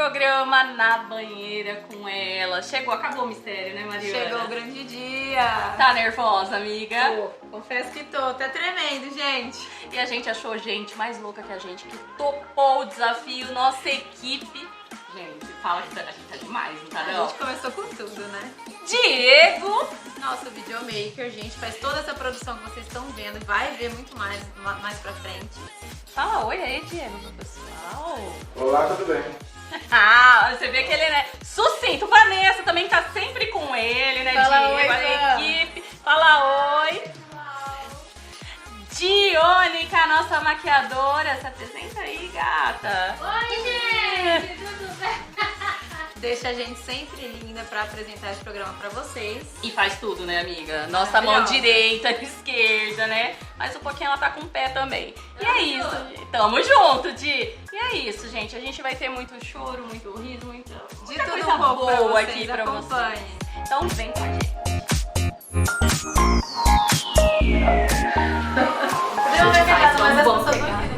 programa Na Banheira com ela. Chegou, acabou o mistério, né, Mariana? Chegou o grande dia. Tá nervosa, amiga? Tô. Confesso que tô. Tá tremendo, gente. E a gente achou gente mais louca que a gente, que topou o desafio, nossa equipe. Gente, fala que a gente tá demais, não tá A não? gente começou com tudo, né? Diego! Nosso videomaker, gente, faz toda essa produção que vocês estão vendo. Vai ver muito mais pra frente. Fala oi aí, Diego, pro pessoal. Olá, tudo bem? Ah, você vê que ele é sucinto. Vanessa também tá sempre com ele, né, Fala Diego? oi, A Van. equipe. Fala oi. Dionica, a nossa maquiadora. Se apresenta aí, gata. Oi, gente! Tudo bem? Deixa a gente sempre linda pra apresentar esse programa pra vocês. E faz tudo, né, amiga? Nossa mão Maravilhosa. direita, esquerda, né? Mas um pouquinho ela tá com o pé também. E é isso. Tamo junto, Di. E é isso, gente. A gente vai ter muito choro, muito riso, muita De tudo coisa um pouco pra boa vocês, aqui pra vocês. acompanhem. Então vem com a gente. Não vai pegar, Mas mas as vamos pessoas pegar. vão querer.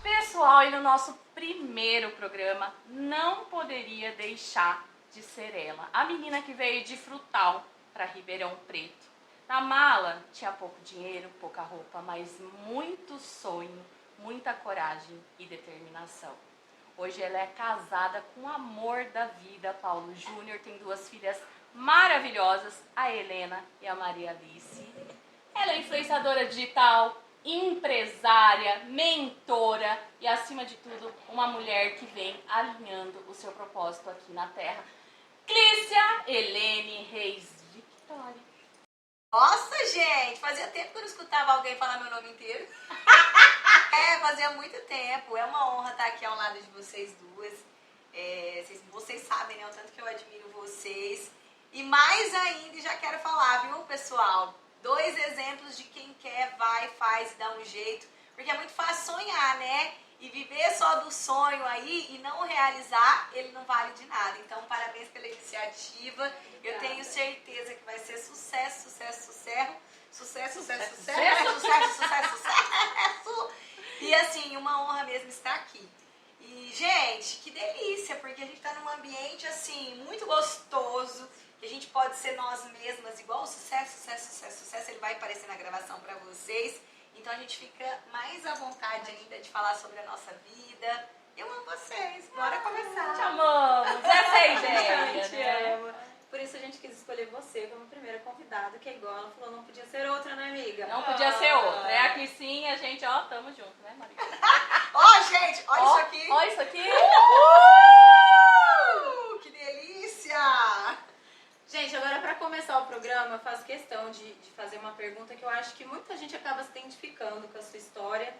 Pessoal, e no nosso primeiro programa não poderia deixar de ser ela. A menina que veio de Frutal para Ribeirão Preto. Na mala tinha pouco dinheiro, pouca roupa, mas muito sonho, muita coragem e determinação. Hoje ela é casada com o amor da vida, Paulo Júnior, tem duas filhas maravilhosas, a Helena e a Maria Alice. Ela é influenciadora digital, empresária, mentora e, acima de tudo, uma mulher que vem alinhando o seu propósito aqui na Terra. Clícia Helene Reis Victoria. Nossa, gente, fazia tempo que eu não escutava alguém falar meu nome inteiro. Fazia muito tempo. É uma honra estar aqui ao lado de vocês duas. Vocês sabem, né, o tanto que eu admiro vocês. E mais ainda, já quero falar, viu, pessoal? 2 exemplos de quem quer, vai, faz e dá um jeito. Porque é muito fácil sonhar, né? E viver só do sonho aí e não realizar, ele não vale de nada. Então, parabéns pela iniciativa. Eu tenho certeza que vai ser sucesso, sucesso, sucesso. Sucesso, sucesso, sucesso. Sucesso, sucesso, sucesso. E assim, uma honra mesmo estar aqui. E, gente, que delícia, porque a gente tá num ambiente, assim, muito gostoso. Que a gente pode ser nós mesmas, igual o sucesso, sucesso, sucesso, sucesso. Ele vai aparecer na gravação pra vocês. Então a gente fica mais à vontade ainda de falar sobre a nossa vida. Eu amo vocês. Bora começar. Te amamos, essa é a ideia, A gente né? ama. Por isso a gente quis escolher você como primeira convidada, que é igual ela falou, não podia ser outra, né, amiga? Não podia ser outra. É aqui sim, a gente, ó, tamo junto, né, Maria? Ó, gente, olha isso aqui. Olha isso aqui. Que delícia! Gente, agora para começar o programa, eu faço questão de fazer uma pergunta que eu acho que muita gente acaba se identificando com a sua história.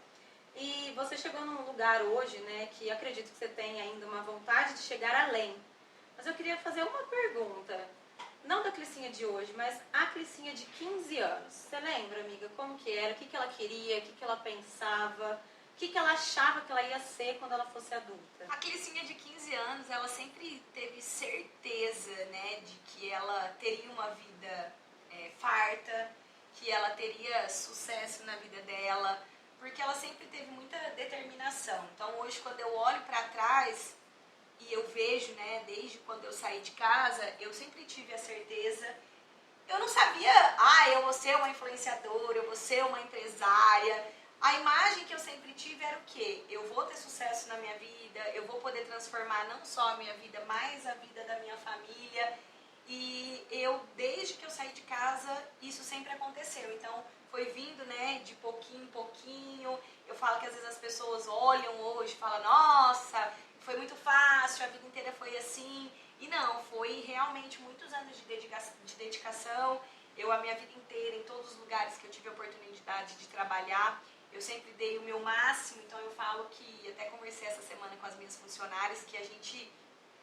E você chegou num lugar hoje, né, que acredito que você tem ainda uma vontade de chegar além. Mas eu queria fazer uma pergunta, não da Clicinha de hoje, mas a Clicinha de 15 anos. Você lembra, amiga, como que era, o que ela queria, o que ela pensava, o que ela achava que ela ia ser quando ela fosse adulta? A Clicinha de 15 anos, ela sempre teve certeza, né, de que ela teria uma vida farta, que ela teria sucesso na vida dela, porque ela sempre teve muita determinação. Então hoje, quando eu olho para trás e eu vejo, né, desde quando eu saí de casa, eu sempre tive a certeza. Eu não sabia, eu vou ser uma influenciadora, eu vou ser uma empresária. A imagem que eu sempre tive era o quê? Eu vou ter sucesso na minha vida, eu vou poder transformar não só a minha vida, mas a vida da minha família. E eu, desde que eu saí de casa, isso sempre aconteceu. Então, foi vindo, né, de pouquinho em pouquinho. Eu falo que às vezes as pessoas olham hoje e falam, nossa, foi muito fácil, a vida inteira foi assim. E não, foi realmente muitos anos de dedicação. Eu, a minha vida inteira, em todos os lugares que eu tive a oportunidade de trabalhar, eu sempre dei o meu máximo. Então, eu falo que, até conversei essa semana com as minhas funcionárias, que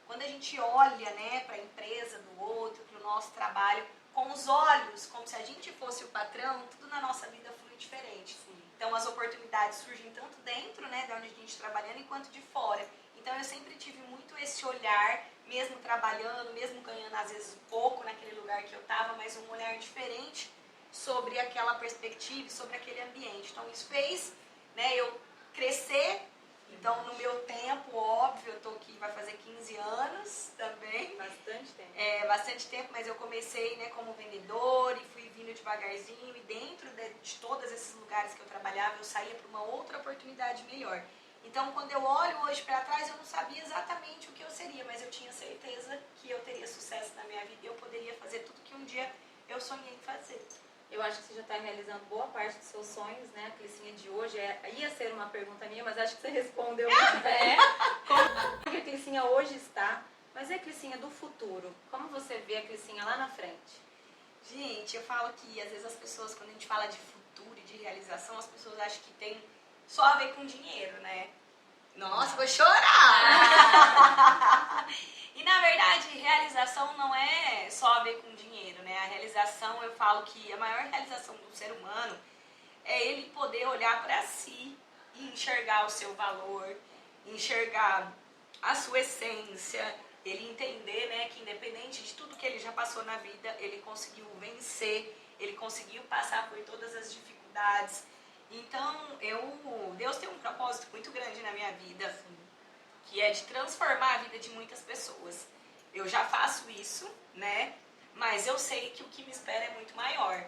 quando a gente olha, né, para a empresa do outro, para o nosso trabalho, com os olhos, como se a gente fosse o patrão, tudo na nossa vida flui diferente. Sim. Então, as oportunidades surgem tanto dentro, né, de onde a gente está trabalhando, quanto de fora. Então, eu sempre tive muito esse olhar, mesmo trabalhando, mesmo ganhando, às vezes, pouco naquele lugar que eu estava, mas um olhar diferente sobre aquela perspectiva, sobre aquele ambiente. Então, isso fez, né, eu crescer. Então, no meu tempo, óbvio, eu tô aqui, vai fazer 15 anos também. Bastante tempo. Bastante tempo, mas eu comecei, né, como vendedor e fui vindo devagarzinho. E dentro de todos esses lugares que eu trabalhava, eu saía para uma outra oportunidade melhor. Então, quando eu olho hoje para trás, eu não sabia exatamente o que eu seria, mas eu tinha certeza que eu teria sucesso na minha vida e eu poderia fazer tudo que um dia eu sonhei em fazer. Eu acho que você já está realizando boa parte dos seus sonhos, né? A Clicinha de hoje ia ser uma pergunta minha, mas acho que você respondeu muito bem. Como a Clicinha hoje está, mas é a Clicinha do futuro. Como você vê a Clicinha lá na frente? Gente, eu falo que às vezes as pessoas, quando a gente fala de futuro e de realização, as pessoas acham que tem só a ver com dinheiro, né? Nossa, vou chorar! E na verdade, realização não é só a ver com dinheiro, né? A realização, eu falo que a maior realização do ser humano é ele poder olhar para si e enxergar o seu valor, enxergar a sua essência, ele entender, né, que independente de tudo que ele já passou na vida, ele conseguiu vencer, ele conseguiu passar por todas as dificuldades. Então, Deus tem um propósito muito grande na minha vida, que é de transformar a vida de muitas pessoas. Eu já faço isso, né? Mas eu sei que o que me espera é muito maior.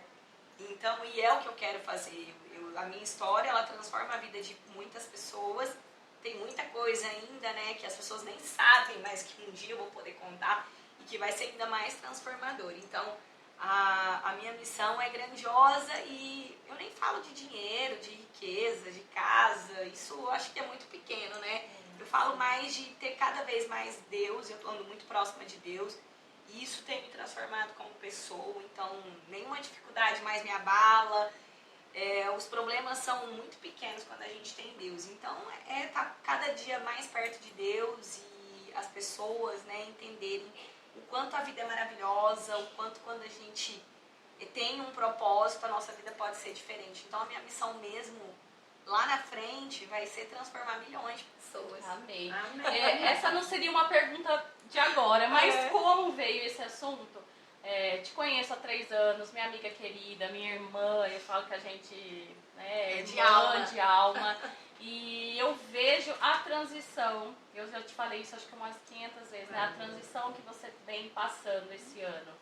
Então, e é o que eu quero fazer. A minha história, ela transforma a vida de muitas pessoas. Tem muita coisa ainda, né, que as pessoas nem sabem, mas que um dia eu vou poder contar e que vai ser ainda mais transformador. Então, a minha missão é grandiosa e eu nem falo de dinheiro, de riqueza, de casa. Isso eu acho que é muito pequeno, né? Eu falo mais de ter cada vez mais Deus, eu ando muito próxima de Deus, e isso tem me transformado como pessoa, então nenhuma dificuldade mais me abala, os problemas são muito pequenos quando a gente tem Deus, então tá cada dia mais perto de Deus e as pessoas, né, entenderem o quanto a vida é maravilhosa, o quanto quando a gente tem um propósito, a nossa vida pode ser diferente. Então a minha missão mesmo lá na frente vai ser transformar milhões de pessoas. Amém. Amém. Essa não seria uma pergunta de agora, mas como veio esse assunto? Te conheço há 3 anos, minha amiga querida, minha irmã, eu falo que a gente é de irmã, alma. de alma. E eu vejo a transição, eu já te falei isso acho que umas 500 vezes, né? A transição que você vem passando esse ano.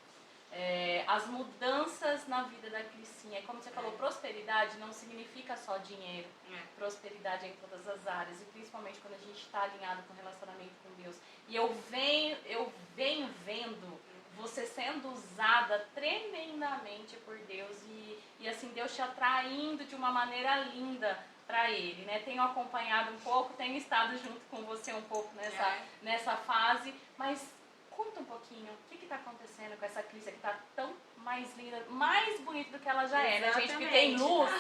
As mudanças na vida da Clicinha. Como você falou, prosperidade não significa só dinheiro. Prosperidade é em todas as áreas. E principalmente quando a gente está alinhado com o relacionamento com Deus. E eu venho vendo você sendo usada tremendamente por Deus. E assim, Deus te atraindo de uma maneira linda para Ele, né? Tenho acompanhado um pouco, tenho estado junto com você um pouco nessa fase. Mas conta um pouquinho, o que está acontecendo com essa Clícia que está tão mais linda, mais bonita do que ela já é, né, gente? Porque tem luz,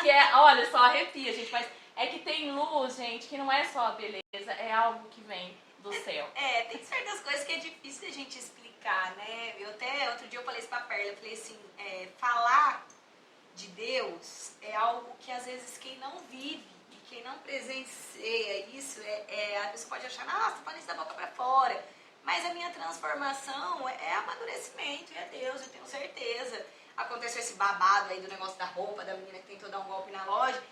que é, olha, só arrepia, gente, mas é que tem luz, gente, que não é só a beleza, é algo que vem do céu. Tem certas coisas que é difícil a gente explicar, né? Eu até, outro dia eu falei isso pra Perla, eu falei assim, falar de Deus é algo que às vezes quem não vive e quem não presencia isso, a pessoa pode achar, nossa, tá falando isso da boca pra fora. Mas Mas a minha transformação é amadurecimento, e é Deus, eu tenho certeza. Aconteceu esse babado aí do negócio da roupa, da menina que tentou dar um golpe na loja.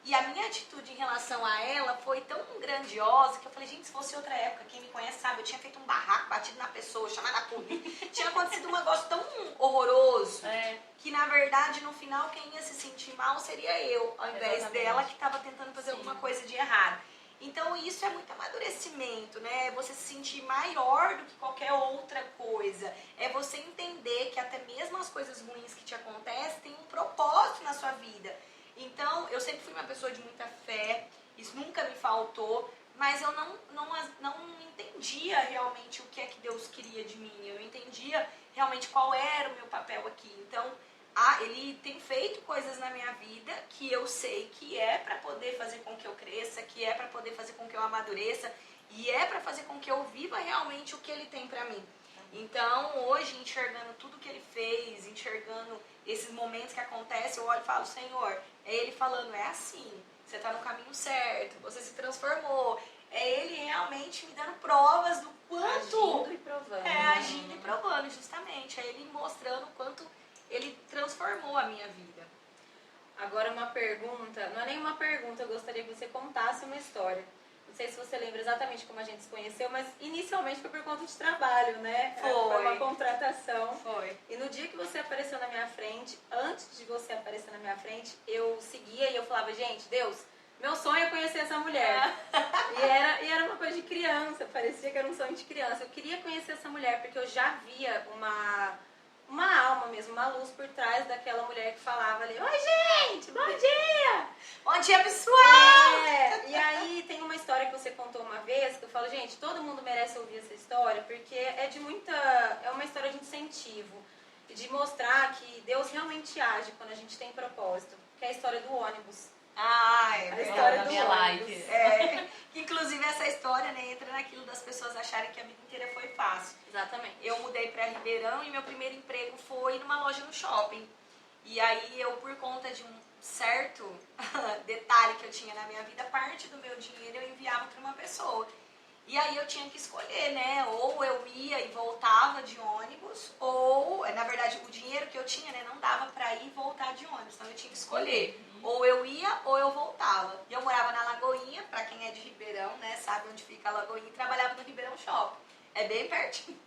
E a minha atitude em relação a ela foi tão grandiosa que eu falei, gente, se fosse outra época, quem me conhece sabe, eu tinha feito um barraco, batido na pessoa, chamado a polícia. Tinha acontecido um negócio tão horroroso que, na verdade, no final, quem ia se sentir mal seria eu, ao invés dela que estava tentando fazer alguma coisa de errado. Então, isso é muito amadurecimento, né? É você se sentir maior do que qualquer outra coisa. É você entender que até mesmo as coisas ruins que te acontecem têm um propósito na sua vida. Então, eu sempre fui uma pessoa de muita fé, isso nunca me faltou, mas eu não entendia realmente o que é que Deus queria de mim, eu não entendia realmente qual era o meu papel aqui. Então, Ele tem feito coisas na minha vida que eu sei que é para poder fazer com que eu cresça, que é para poder fazer com que eu amadureça e é para fazer com que eu viva realmente o que Ele tem para mim. Então, hoje, enxergando tudo que Ele fez, enxergando esses momentos que acontecem, eu olho e falo, Senhor, é Ele falando, é assim, você está no caminho certo, você se transformou. É Ele realmente me dando provas do quanto... Agindo e provando. Agindo e provando, justamente. É Ele mostrando o quanto Ele transformou a minha vida. Agora uma pergunta, não é nem uma pergunta, eu gostaria que você contasse uma história. Não sei se você lembra exatamente como a gente se conheceu, mas inicialmente foi por conta de trabalho, né? Foi uma contratação. Foi. E no dia que você apareceu na minha frente, antes de você aparecer na minha frente, eu seguia e eu falava, gente, Deus, meu sonho é conhecer essa mulher. E era uma coisa de criança, parecia que era um sonho de criança. Eu queria conhecer essa mulher porque eu já via uma alma mesmo, uma luz por trás daquela mulher que falava ali, oi gente, bom dia! Bom dia, pessoal! E aí tem uma história que você contou uma vez, que eu falo, gente, todo mundo merece ouvir essa história, porque é uma história de incentivo, de mostrar que Deus realmente age quando a gente tem propósito, que é a história do ônibus. É A verdade. história do minha ônibus. live. Inclusive essa história, né, entra naquilo das pessoas acharem que a vida inteira foi fácil. Exatamente. Eu mudei para Ribeirão e meu primeiro emprego foi numa loja no shopping. E aí eu, por conta de um certo detalhe que eu tinha na minha vida, parte do meu dinheiro eu enviava para uma pessoa. E aí eu tinha que escolher, né? Ou eu ia e voltava de ônibus, ou, na verdade, o dinheiro que eu tinha, né, não dava para ir e voltar de ônibus. Então eu tinha que escolher. Ou eu ia ou eu voltava. E eu morava na Lagoinha, para quem é de Ribeirão, né, sabe onde fica a Lagoinha, e trabalhava no Ribeirão Shopping. É bem pertinho.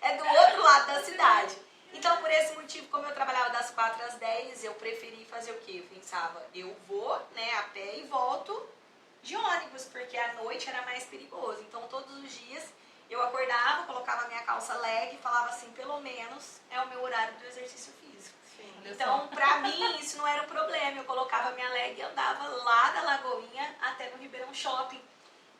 É do outro lado da cidade. Então, por esse motivo, como eu trabalhava das 4 às 10, eu preferi fazer o quê? Eu pensava, eu vou, né, a pé e volto de ônibus, porque à noite era mais perigoso. Então, todos os dias, eu acordava, colocava a minha calça leg e falava assim, pelo menos é o meu horário do exercício físico. Sim. Então, pra mim, isso não era um problema. Eu colocava a minha leg e andava lá da Lagoinha até no Ribeirão Shopping.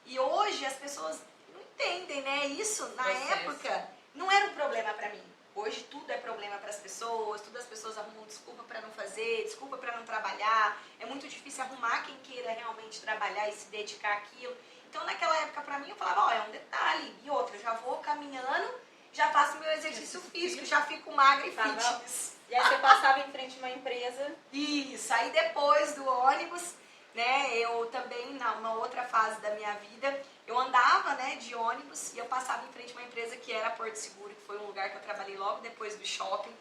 E hoje, as pessoas não entendem, né? Isso, na época, não era um problema pra mim. Hoje tudo é problema para as pessoas, tudo as pessoas arrumam desculpa para não fazer, desculpa para não trabalhar. É muito difícil arrumar quem queira realmente trabalhar e se dedicar àquilo. Então naquela época para mim eu falava, ó, é um detalhe. E outra, eu já vou caminhando, já faço meu exercício físico, já fico magra e fitness. E aí você passava em frente a uma empresa. Isso, aí depois do ônibus, né, eu também, numa outra fase da minha vida, eu andava, né, de ônibus e eu passava em frente a uma empresa que era Porto Seguro, que foi um lugar que eu trabalhei logo depois do shopping.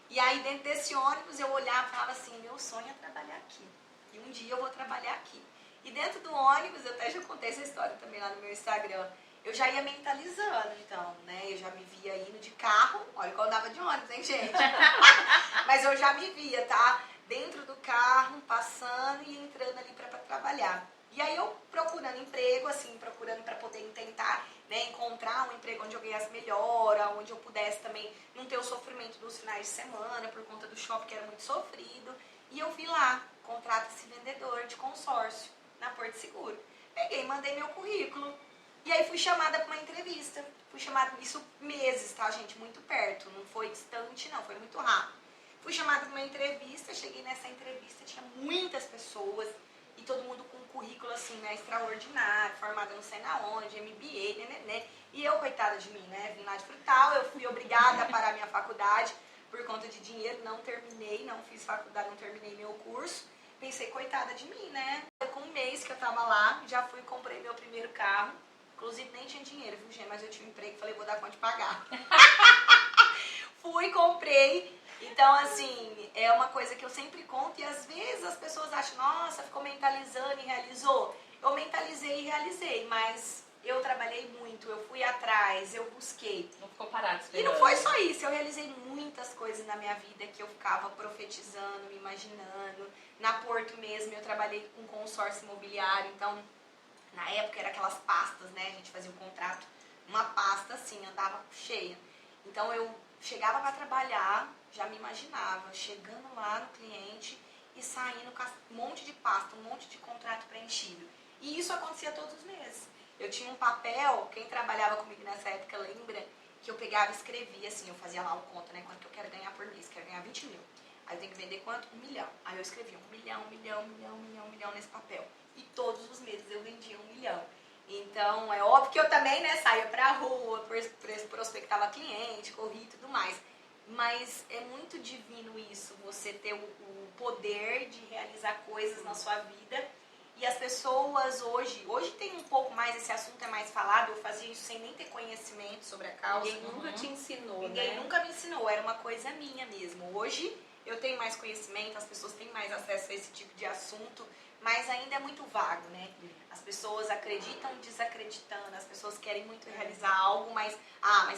E aí dentro desse ônibus eu olhava e falava assim, meu sonho é trabalhar aqui. E um dia eu vou trabalhar aqui. E dentro do ônibus, eu até já contei essa história também lá no meu Instagram, eu já ia mentalizando, então, né, eu já me via indo de carro, olha que eu andava de ônibus, hein, gente? Mas eu já me via, tá? Dentro do carro, passando e entrando ali para trabalhar. E aí eu procurando emprego, assim, procurando para poder tentar, né, encontrar um emprego onde eu ganhasse melhor, onde eu pudesse também não ter o sofrimento dos finais de semana, por conta do shopping que era muito sofrido. E eu vi lá, contrata-se vendedor de consórcio, na Porto Seguro. Peguei, mandei meu currículo. E aí fui chamada para uma entrevista. Fui chamada, isso meses, tá, gente? Muito perto, não foi distante, não, foi muito rápido. Fui chamada para uma entrevista, cheguei nessa entrevista, tinha muitas pessoas e todo mundo com um currículo assim, né, extraordinário, formada não sei na onde, MBA, né. E eu, coitada de mim, né, vim lá de Frutal, eu fui obrigada a parar minha faculdade por conta de dinheiro, não terminei, não fiz faculdade, não terminei meu curso. Pensei, coitada de mim, né. Com um mês que eu tava lá, já fui e comprei meu primeiro carro. Inclusive nem tinha dinheiro, viu, gente? Mas eu tinha um emprego e falei, vou dar conta de pagar. Fui, comprei. Então, assim, é uma coisa que eu sempre conto e às vezes as pessoas acham, nossa, ficou mentalizando e realizou. Eu mentalizei e realizei, mas eu trabalhei muito, eu fui atrás, eu busquei. Não ficou parado E esperando. não foi só isso, eu realizei muitas coisas na minha vida que eu ficava profetizando, me imaginando. Na Porto mesmo eu trabalhei com consórcio imobiliário, então na época era aquelas pastas, né? A gente fazia um contrato, uma pasta assim, andava cheia. Então eu chegava para trabalhar, já me imaginava, chegando lá no cliente e saindo com um monte de pasta, um monte de contrato preenchido. E isso acontecia todos os meses. Eu tinha um papel, quem trabalhava comigo nessa época lembra, que eu pegava e escrevia assim, eu fazia lá o conta, né? Quanto que eu quero ganhar por mês, quero ganhar 20 mil. Aí eu tenho que vender quanto? 1 milhão. Aí eu escrevia 1 milhão, 1 milhão, 1 milhão, 1 milhão, 1 milhão nesse papel. E todos os meses eu vendia 1 milhão. Então, é óbvio que eu também, né, saía pra rua, prospectava cliente, corria e tudo mais. Mas é muito divino isso, você ter o poder de realizar coisas na sua vida. E as pessoas hoje tem um pouco mais, esse assunto é mais falado, eu fazia isso sem nem ter conhecimento sobre a causa. Ninguém nunca te ensinou, Ninguém né? nunca me ensinou, era uma coisa minha mesmo. Hoje eu tenho mais conhecimento, as pessoas têm mais acesso a esse tipo de assunto, mas ainda é muito vago, né? As pessoas acreditam desacreditando, as pessoas querem muito realizar algo, mas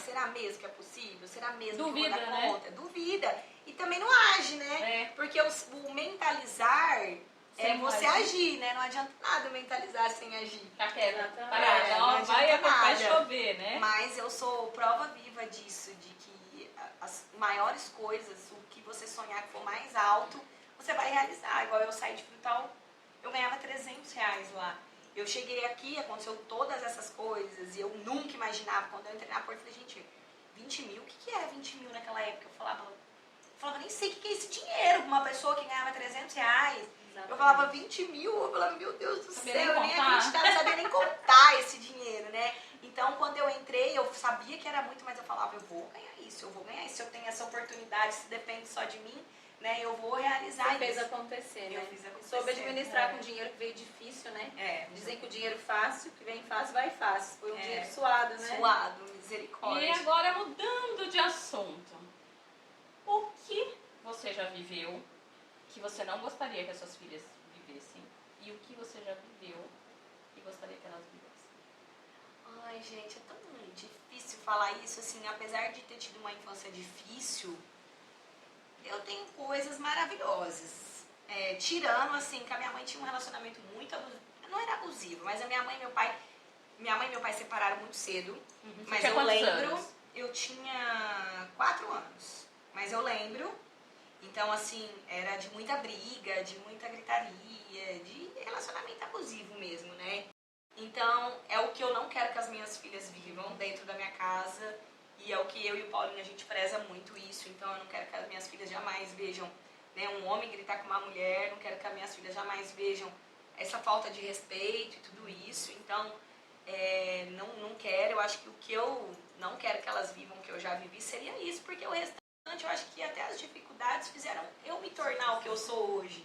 será mesmo que é possível? Será mesmo Duvida, que eu vou dar né? conta? Duvida. E também não age, né? É. Porque o mentalizar é Sem você agir. agir, né? Não adianta nada mentalizar sem agir. Ficar quieta, Exatamente. parada, não ó, adianta vai nada. chover, né? Mas eu sou prova viva disso, de que as maiores coisas, o que você sonhar que for mais alto, você vai realizar. Igual eu saí de Frutal, eu ganhava R$300 lá. Eu cheguei aqui, aconteceu todas essas coisas, e eu nunca imaginava, quando eu entrei na porta, eu falei, gente, 20 mil? O que era 20 mil naquela época? Eu falava, nem sei o que é esse dinheiro, uma pessoa que ganhava R$300. Eu falava 20 mil, eu falava, meu Deus do Sabia céu, nem eu nem contar. acreditava, não sabia nem contar esse dinheiro, né? Então, quando eu entrei, eu sabia que era muito, mas eu falava, eu vou ganhar isso, se eu tenho essa oportunidade, se depende só de mim, né, eu vou realizar Você isso. fez acontecer, né? Eu fiz acontecer. Soube administrar É. com dinheiro que veio difícil, né? É, Dizem que o dinheiro fácil, que vem fácil, vai fácil. Foi um É. dinheiro suado, né? suado, misericórdia. E agora, mudando de assunto, o que você já viveu que você não gostaria que as suas filhas vivessem? E o que você já viveu e gostaria que elas vivessem? Ai, gente, é tão difícil falar isso, assim, apesar de ter tido uma infância difícil, eu tenho coisas maravilhosas. Tirando, assim, que a minha mãe tinha um relacionamento muito abusivo. Não era abusivo, mas a minha mãe e meu pai separaram muito cedo. Mas tinha eu quantos lembro, anos? eu tinha 4 anos. Mas eu lembro, então, assim, era de muita briga, de muita gritaria, de relacionamento abusivo mesmo, né? Então, é o que eu não quero que as minhas filhas vivam dentro da minha casa. E é o que eu e o Paulinho, a gente preza muito isso. Então, eu não quero que as minhas filhas jamais vejam, né, um homem gritar com uma mulher. Não quero que as minhas filhas jamais vejam essa falta de respeito e tudo isso. Então, não quero. Eu acho que o que eu não quero que elas vivam, que eu já vivi, seria isso. Porque o restante, eu acho que até as dificuldades fizeram eu me tornar o que eu sou hoje.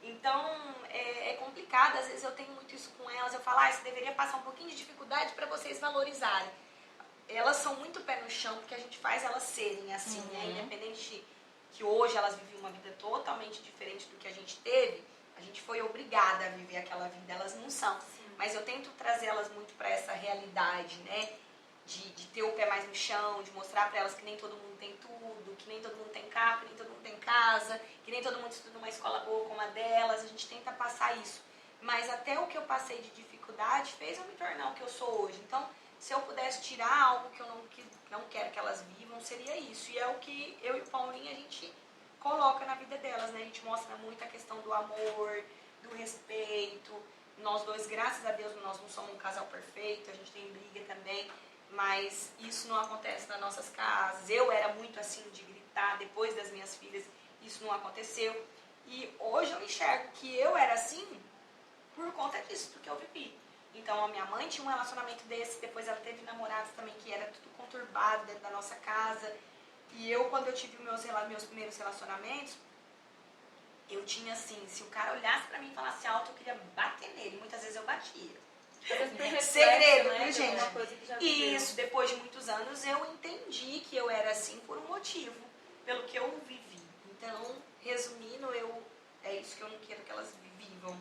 Então, é complicado, às vezes eu tenho muito isso com elas, eu falo, você deveria passar um pouquinho de dificuldade para vocês valorizarem. Elas são muito pé no chão, porque a gente faz elas serem assim, né? Independente que hoje elas vivem uma vida totalmente diferente do que a gente teve, a gente foi obrigada a viver aquela vida, elas não são. Mas eu tento trazer elas muito para essa realidade, né? De ter o pé mais no chão, de mostrar para elas que nem todo mundo tem tudo, que nem todo mundo tem carro, que nem todo mundo tem casa, que nem todo mundo estuda numa escola boa como a delas. A gente tenta passar isso. Mas até o que eu passei de dificuldade fez eu me tornar o que eu sou hoje. Então, se eu pudesse tirar algo que eu não quero que elas vivam, seria isso. E é o que eu e o Paulinho, a gente coloca na vida delas, né? A gente mostra muito a questão do amor, do respeito. Nós dois, graças a Deus, nós não somos um casal perfeito, a gente tem briga também. Mas isso não acontece nas nossas casas. Eu era muito assim de gritar depois das minhas filhas, isso não aconteceu. E hoje eu enxergo que eu era assim por conta disso, do que eu vivi. Então a minha mãe tinha um relacionamento desse, depois ela teve namorados também que era tudo conturbado dentro da nossa casa. E eu, quando eu tive meus primeiros relacionamentos, eu tinha assim, se o cara olhasse pra mim e falasse alto, eu queria bater nele. Muitas vezes eu batia. Às vezes por reflexo, Segredo, né, viu, de gente? alguma coisa que já viveu. Isso, depois de muitos anos eu entendi que eu era assim por um motivo, pelo que eu vivi. Então, resumindo, é isso que eu não quero que elas vivam.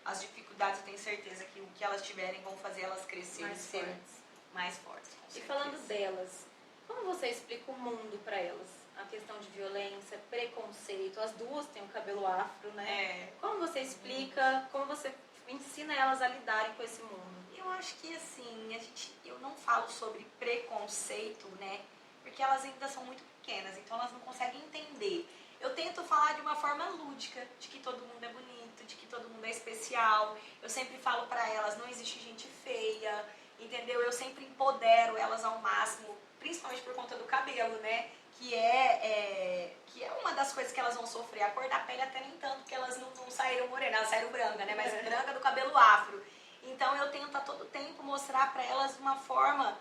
As dificuldades, eu tenho certeza que o que elas tiverem vão fazer elas crescerem Mais e serem fortes. mais fortes. Com E certeza. falando delas, como você explica o mundo para elas? A questão de violência, preconceito, as duas têm o cabelo afro, né? Como você explica, como você ensina elas a lidarem com esse mundo? Eu acho que assim, eu não falo sobre preconceito, né? Porque elas ainda são muito pequenas, então elas não conseguem entender. Eu tento falar de uma forma lúdica, de que todo mundo é bonito, de que todo mundo é especial. Eu sempre falo pra elas, não existe gente feia, entendeu? Eu sempre empodero elas ao máximo, principalmente por conta do cabelo, né? Que é uma das coisas que elas vão sofrer. A cor da pele até nem tanto, porque elas não saíram morenas, elas saíram branca, né? Mas branca do cabelo afro. Então eu tento a todo tempo mostrar pra elas uma forma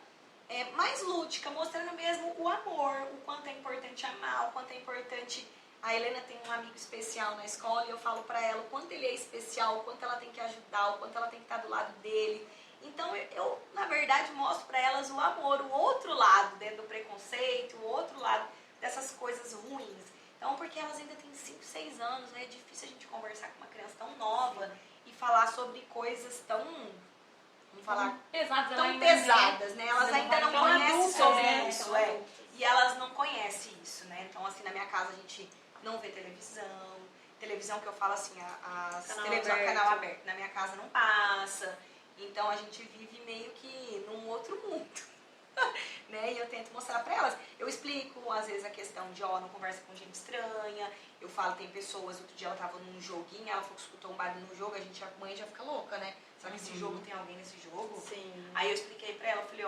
mais lúdica, mostrando mesmo o amor, o quanto é importante amar, o quanto é importante... A Helena tem um amigo especial na escola e eu falo pra ela o quanto ele é especial, o quanto ela tem que ajudar, o quanto ela tem que estar do lado dele. Então eu na verdade, mostro pra elas o amor, o outro lado, né, do preconceito, o outro lado dessas coisas ruins. Então, porque elas ainda têm 5, 6 anos, né, é difícil a gente conversar com uma criança tão nova e falar sobre coisas tão... Vamos falar... Pesadas, tão pesadas, né? Elas ainda não conhecem sobre isso, E elas não conhecem isso, né? Então, assim, na minha casa a gente não vê televisão. Televisão que eu falo assim, canal aberto. Na minha casa não passa. Então, a gente vive meio que num outro mundo. Né? E eu tento mostrar pra elas. Eu explico, às vezes, a questão de, não conversa com gente estranha. Eu falo, tem pessoas, outro dia ela tava num joguinho, ela falou que escutou um barulho no jogo, a mãe já fica louca, né? Será que esse jogo tem alguém nesse jogo? Sim. Aí eu expliquei pra ela, falei,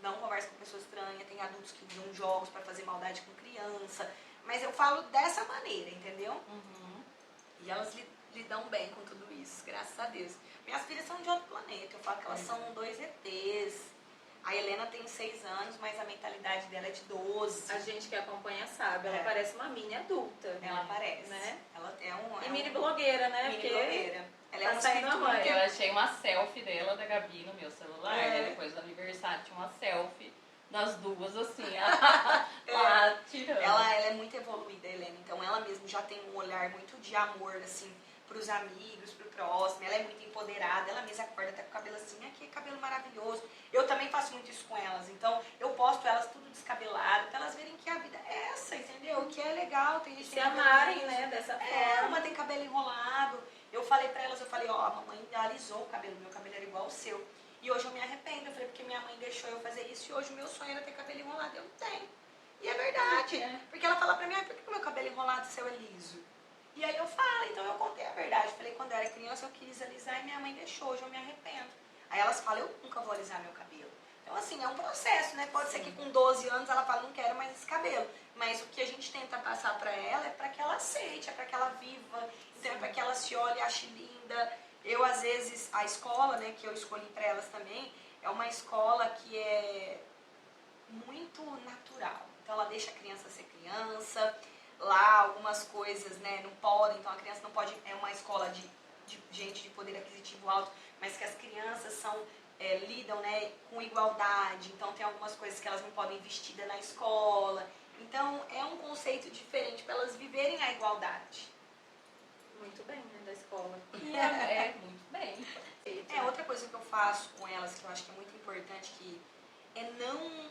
não conversa com pessoas estranhas, tem adultos que usam jogos pra fazer maldade com criança. Mas eu falo dessa maneira, entendeu? E elas lidam bem com tudo isso, graças a Deus. Minhas filhas são de outro planeta, eu falo que elas são 2 ETs. A Helena tem 6 anos, mas a mentalidade dela é de 12. A gente que acompanha sabe, ela parece uma mini adulta. Ela parece. Né? Ela é E mini blogueira, né? Mini blogueira. Ela tá saindo a mãe. Eu achei uma selfie dela, da Gabi, no meu celular, né? Depois do aniversário, tinha uma selfie das duas, assim, lá tirando. Ela é muito evoluída, Helena. Então, ela mesmo já tem um olhar muito de amor, assim, pros amigos, pro próximo. Ela é muito empoderada. Ela mesma acorda até com o cabelo assim, que cabelo maravilhoso. Eu também faço muito isso com elas. Então, eu posto elas tudo descabelado, pra elas verem que a vida é essa, entendeu? Que é legal. Tem gente se amarem, né? Dessa forma. Uma tem cabelo enrolado. Eu falei pra elas, a mamãe alisou o cabelo, meu cabelo era igual ao seu. E hoje eu me arrependo, eu falei, porque minha mãe deixou eu fazer isso e hoje o meu sonho era ter cabelo enrolado, eu não tenho. E é verdade, porque ela fala pra mim, por que o meu cabelo enrolado seu é liso? E aí eu falo, então eu contei a verdade. Eu falei, quando eu era criança eu quis alisar e minha mãe deixou, hoje eu me arrependo. Aí elas falam, eu nunca vou alisar meu cabelo. Então assim, é um processo, né? Pode ser que com 12 anos ela fale, não quero mais esse cabelo. Mas o que a gente tenta passar pra ela é pra que ela aceite, é pra que ela viva, então é pra que ela se olhe e ache linda. Eu, às vezes, a escola, né, que eu escolhi pra elas também, é uma escola que é muito natural. Então ela deixa a criança ser criança, lá algumas coisas, né, não podem, então a criança não pode, é uma escola de gente de poder aquisitivo alto, mas que as crianças lidam, né, com igualdade, então tem algumas coisas que elas não podem vestir na escola. Então é um conceito diferente para elas viverem a igualdade. Muito bem, né, da escola. Muito bem. Outra coisa que eu faço com elas, que eu acho que é muito importante, que é não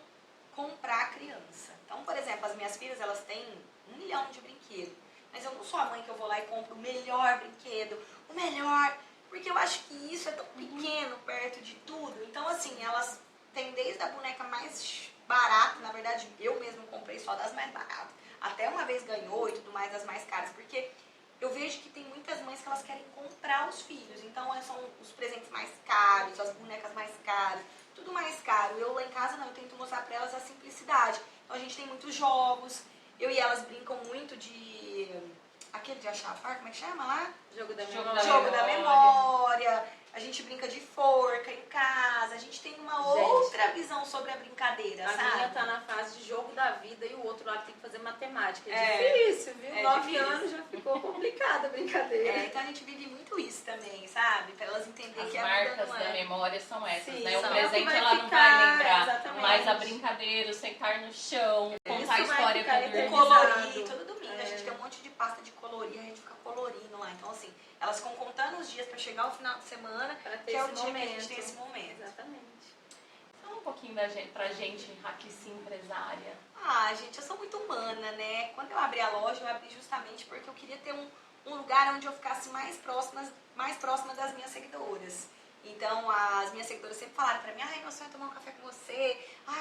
comprar a criança. Então, por exemplo, as minhas filhas, elas têm 1 milhão de brinquedos. Mas eu não sou a mãe que eu vou lá e compro o melhor brinquedo, o melhor, porque eu acho que isso é tão pequeno perto de tudo. Então, assim, elas têm desde a boneca mais barata, na verdade, eu mesmo comprei só das mais baratas. Até uma vez ganhou e tudo mais, das mais caras, porque eu vejo que tem muitas mães que elas querem comprar os filhos. Então, são os presentes mais caros, as bonecas mais caras, tudo mais caro. Eu lá em casa, não, eu tento mostrar pra elas a simplicidade. Então, a gente tem muitos jogos. Eu e elas brincam muito de... Aquele de achar a par, como é que chama lá? Jogo da Jogo memória. Jogo da memória. a gente brinca de forca em casa, a gente tem uma outra visão sobre a brincadeira, A sabe? minha tá na fase de jogo da vida e o outro lá que tem que fazer matemática. É É. difícil, viu? É 9 difícil. anos já ficou complicada a brincadeira. Então a gente vive muito isso também, sabe? Pra elas entenderem As que a vida marcas não da é. memória são essas, Sim, né? O são. presente É o que vai ela não ficar, vai lembrar, exatamente. mas a brincadeira, o sentar no chão, contar a Isso vai história ficar pra dormir. eternizado. Colorir, todo domingo a gente tem um monte de pasta de colorir, a gente fica colorindo lá. Então assim, elas ficam contando os dias pra chegar ao final de semana, Pra ter que é o esse dia que a momento. gente tem esse momento. Exatamente. Fala um pouquinho pra gente, aqui sim, empresária. Gente, eu sou muito humana, né? Quando eu abri a loja, eu abri justamente porque eu queria ter um lugar onde eu ficasse mais próxima das minhas seguidoras. Então, as minhas seguidoras sempre falaram pra mim, meu sonho é tomar um café com você,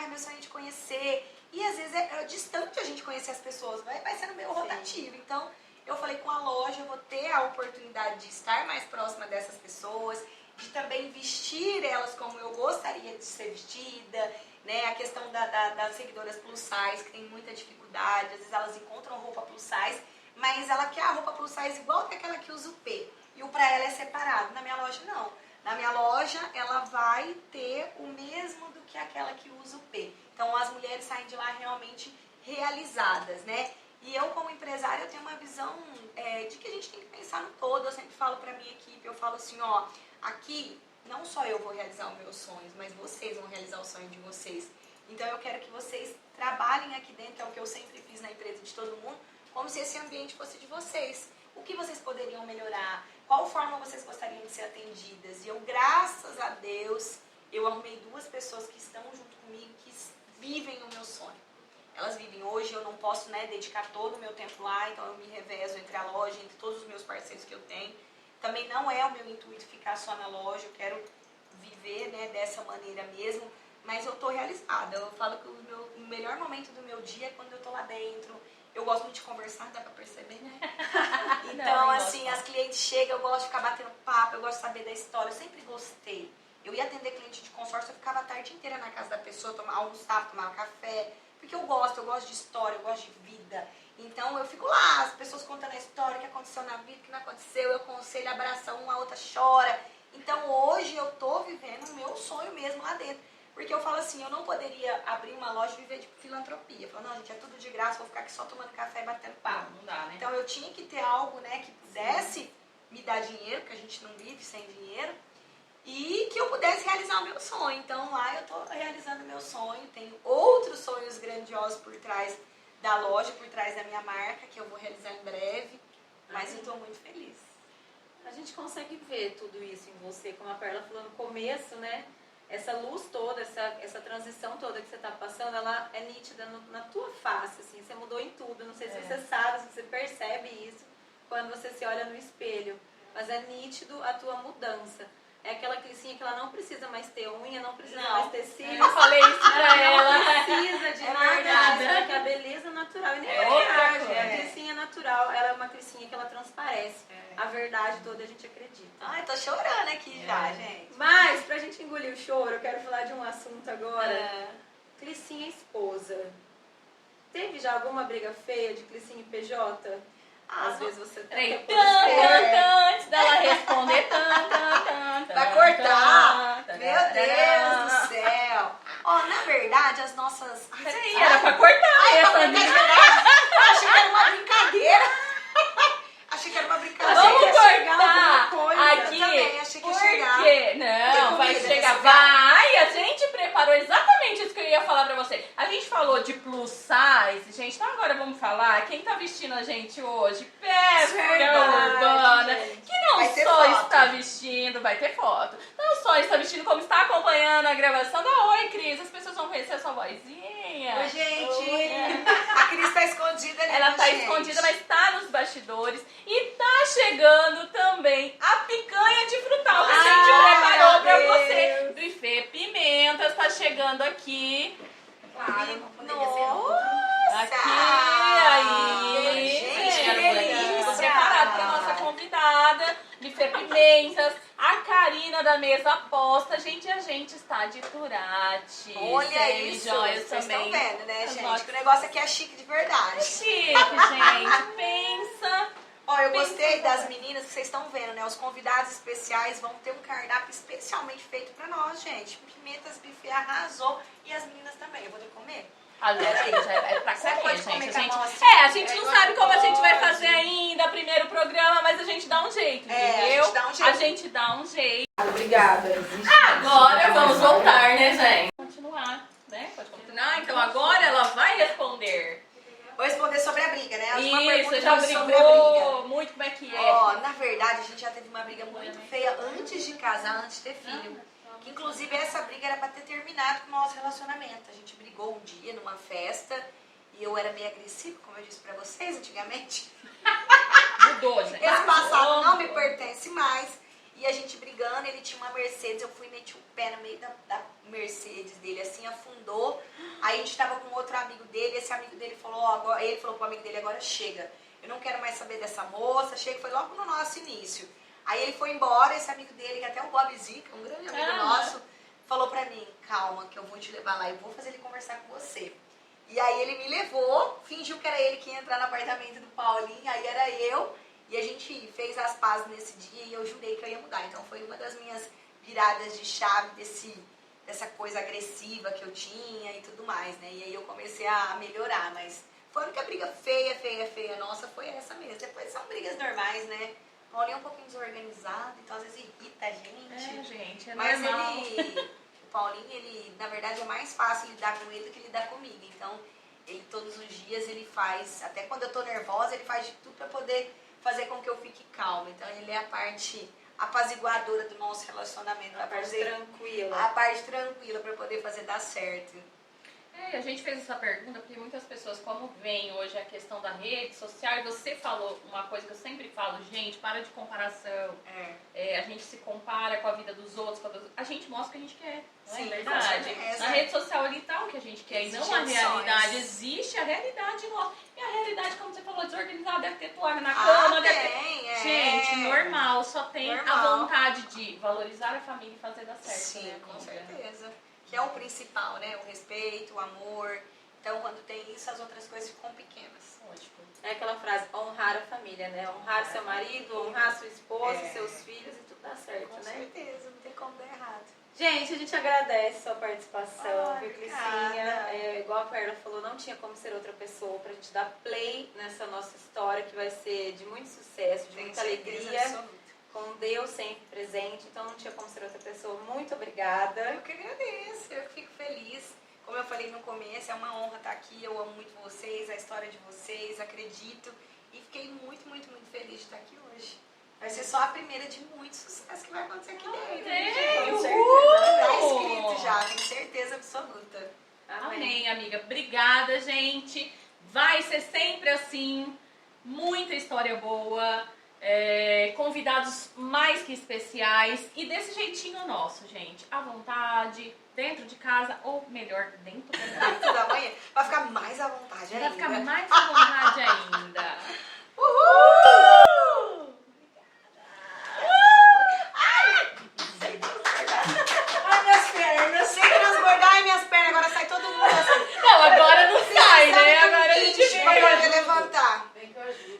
meu sonho é te conhecer. E às vezes é distante a gente conhecer as pessoas, vai sendo meio rotativo. Então, eu falei, com a loja eu vou ter a oportunidade de estar mais próxima dessas pessoas, de também vestir elas como eu gostaria de ser vestida, né? A questão das seguidoras plus size, que tem muita dificuldade, às vezes elas encontram roupa plus size, mas ela quer a roupa plus size igual que aquela que usa o P. E o pra ela é separado. Na minha loja, não. Na minha loja, ela vai ter o mesmo do que aquela que usa o P. Então, as mulheres saem de lá realmente realizadas, né? E eu, como empresária, eu tenho uma visão de que a gente tem que pensar no todo. Eu sempre falo pra minha equipe, eu falo assim, aqui não só eu vou realizar os meus sonhos, mas vocês vão realizar o sonho de vocês. Então, eu quero que vocês trabalhem aqui dentro, é o que eu sempre fiz na empresa de todo mundo, como se esse ambiente fosse de vocês. O que vocês poderiam melhorar? Qual forma vocês gostariam de ser atendidas? E eu, graças a Deus, eu arrumei 2 pessoas que estão junto comigo, que vivem o meu sonho. Elas vivem hoje, eu não posso, dedicar todo o meu tempo lá, então eu me revezo entre a loja, entre todos os meus parceiros que eu tenho. Também não é o meu intuito ficar só na loja, eu quero viver, dessa maneira mesmo, mas eu tô realizada. Eu falo que o melhor momento do meu dia é quando eu tô lá dentro. Eu gosto muito de conversar, dá pra perceber, né? Então, Não, assim, as clientes chegam, eu gosto de ficar batendo papo, eu gosto de saber da história, eu sempre gostei. Eu ia atender cliente de consórcio, eu ficava a tarde inteira na casa da pessoa, almoçava, tomava café, porque eu gosto de história, eu gosto de vida. Então, eu fico lá, as pessoas contando a história, o que aconteceu na vida, o que não aconteceu, eu aconselho, abraça uma, a outra chora. Então, hoje eu tô vivendo o meu sonho mesmo lá dentro. Porque eu falo assim, eu não poderia abrir uma loja e viver de filantropia. Eu falo, não, gente, é tudo de graça, vou ficar aqui só tomando café e batendo papo. Não dá, né? Então, eu tinha que ter algo, que pudesse me dar dinheiro, porque a gente não vive sem dinheiro, e que eu pudesse realizar o meu sonho. Então, lá eu tô realizando o meu sonho, tenho outros sonhos grandiosos por trás da loja, por trás da minha marca, que eu vou realizar em breve, mas eu tô muito feliz. A gente consegue ver tudo isso em você, como a Perla falou no começo, né? Essa luz toda, essa transição toda que você está passando, ela é nítida na tua face, assim, você mudou em tudo. Não sei se você sabe, se você percebe isso quando você se olha no espelho, mas é nítido a tua mudança. É aquela Clicinha que ela não precisa mais ter unha, não precisa mais ter cílios. Eu falei isso pra ela. Não precisa de nada verdade. disso, porque a beleza é natural. E nem É é outra maquiagem, coisa. a Clicinha é natural, ela é uma Clicinha que ela transparece. A verdade toda a gente acredita. Ai, tô chorando aqui já, gente. Mas, pra gente engolir o choro, eu quero falar de um assunto agora. Clicinha esposa. Teve já alguma briga feia de Clicinha e PJ? Às vezes você Peraí, tenta pôr antes dela responder, Vai cortar? Meu Deus do céu. Na verdade, as nossas... Peraí, era pra cortar essa, É amiga. verdade. Eu achei que era uma brincadeira. Achei que era uma brincadeira. Vamos ia chegar cortar alguma coisa. aqui. Eu também achei que ia Por chegar. quê? Não, Tem vai comida chegar. nesse lugar? Vai, a gente preparou exatamente isso que eu ia falar pra você. A gente falou de plus size, gente. Então agora vamos falar. Quem tá vestindo a gente hoje? Péssima Verdade, Urbana. gente. Que não Vai ter só foto. está vestindo, vai ter foto. Não só está vestindo, como está acompanhando a gravação da Oi, Cris. As pessoas vão conhecer a sua vozinha. Oi, gente. Oi. A Cris tá escondida ali. Ela tá gente. escondida, mas tá nos bastidores. E tá chegando também a picanha de frutal que a gente preparou pra meu você. Buffet Pimentas tá chegando aqui. Claro, não poderia ser Nossa! Aqui, aí. Gente, que delícia! Tô preparado pra nossa convidada. Buffet Pimentas. A Karina da mesa aposta. Gente, a gente está de Turati. Olha isso, Joias vocês estão também. vendo, né, As gente? nossas- Que o negócio aqui é chique de verdade. Chique, gente. Pensa. Ó, eu gostei das meninas que vocês estão vendo, né? Os convidados especiais vão ter um cardápio especialmente feito pra nós, gente. Pimentas buffet arrasou e as meninas também. Eu vou ter que comer? Gente, é pra Você comer, pode gente. comer com a A mão gente, assim? a gente não sabe como a gente vai fazer ainda, primeiro programa, mas a gente dá um jeito, entendeu? A gente dá um jeito. A gente dá um jeito. Obrigada. Agora vamos voltar, né, gente? Continuar, né? Pode continuar. Então agora ela vai responder. Vou responder sobre a briga, né? A última Isso, pergunta já foi sobre a brigou briga. muito, como é que é? Ó, na verdade, a gente já teve uma briga muito feia antes de casar, antes de ter filho. Que, inclusive, essa briga era pra ter terminado com o nosso relacionamento. A gente brigou um dia numa festa e eu era meio agressiva, como eu disse pra vocês antigamente. Mudou, gente. Esse passado não me pertence mais. E a gente brigando, ele tinha uma Mercedes, eu fui e meti o pé no meio da Mercedes dele, assim, afundou. Aí a gente tava com outro amigo dele, esse amigo dele falou, ó, agora, ele falou pro amigo dele, agora chega. Eu não quero mais saber dessa moça, chega, foi logo no nosso início. Aí ele foi embora, esse amigo dele, que até o Bob Zica, um grande amigo nosso, falou pra mim, calma, que eu vou te levar lá, eu vou fazer ele conversar com você. E aí ele me levou, fingiu que era ele que ia entrar no apartamento do Paulinho, aí era eu. E a gente fez as pazes nesse dia e eu jurei que eu ia mudar. Então foi uma das minhas viradas de chave dessa coisa agressiva que eu tinha e tudo mais, né? E aí eu comecei a melhorar, mas foi a única briga feia nossa, foi essa mesmo. Depois são brigas normais, né? O Paulinho é um pouquinho desorganizado, então às vezes irrita a gente. Gente, é Mas normal. o Paulinho, ele, na verdade, é mais fácil lidar com ele do que lidar comigo. Então, ele todos os dias ele faz, até quando eu tô nervosa, ele faz de tudo pra poder fazer com que eu fique calma. Então ele é a parte apaziguadora do nosso relacionamento. A parte tranquila. A parte tranquila para poder fazer dar certo. A gente fez essa pergunta porque muitas pessoas, como vem hoje a questão da rede social, e você falou uma coisa que eu sempre falo, gente, para de comparação. A gente se compara com a vida dos outros, a gente mostra o que a gente quer, não Sim, é verdade? Na rede social ali tá o que a gente quer, e não a realidade. Existe a realidade nossa. E a realidade, como você falou, desorganizada, deve ter toalha na cama, deve ter... Gente, normal, só tem a vontade de valorizar a família e fazer dar certo. Sim, né, com amiga? certeza. Que é o principal, né? O respeito, o amor. Então, quando tem isso, as outras coisas ficam pequenas. Lógico. É aquela frase, honrar a família, né? Honrar seu marido, honrar sua esposa, seus filhos e tudo dá certo, Com né? certeza, não tem como dar errado. Gente, a gente agradece sua participação, Ai, viu, obrigada. Clicinha? Igual a Perla falou, não tinha como ser outra pessoa pra gente dar play nessa nossa história, que vai ser de muito sucesso, de Tenho muita certeza alegria, absoluta. com Deus sempre presente, então não tinha como ser outra pessoa. Muito obrigada. Eu que agradeço, eu que fico feliz. Como eu falei no começo, é uma honra estar aqui. Eu amo muito vocês, a história de vocês, acredito. E fiquei muito, muito, muito feliz de estar aqui hoje. Vai ser só a primeira de muito sucesso que vai acontecer aqui dentro. Tem, Com uhul! certeza. Tá escrito já, tenho certeza absoluta. Amém, amiga. Obrigada, gente. Vai ser sempre assim. Muita história boa. Convidados mais que especiais. E desse jeitinho nosso, gente. À vontade, dentro de casa, ou melhor, dentro da casa. Dentro da manhã, vai ficar mais à vontade ainda. Vai ficar mais à vontade ainda. Uhul! Ai, minhas pernas. Sem transbordar, ai, minhas pernas. Agora sai todo mundo assim. Não, agora não sai, né? Agora a gente vai vai. poder levantar.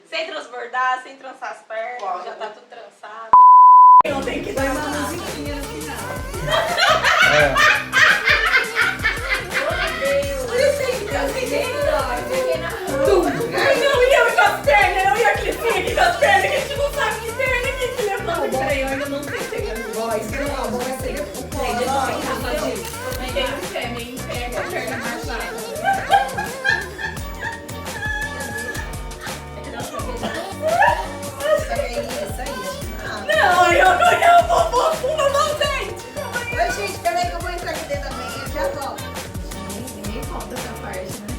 Sem transbordar, sem trançar as pernas, já tá tudo trançado. Não tem que dar uma musiquinha no final. Olha isso aí, Não, e eu com as pernas, eu e a Clicinha aqui com as pernas, que a gente não sabe que perna que levanta. Peraí, eu ainda não tentei. voz. Não, vai ser o Tem um pé, meio em pé, com a perna marchada. Isso aí. Não, eu vou fumar não, gente. Oi, gente, peraí que eu vou entrar aqui dentro também. Eu já volto. Ninguém conta essa parte, né?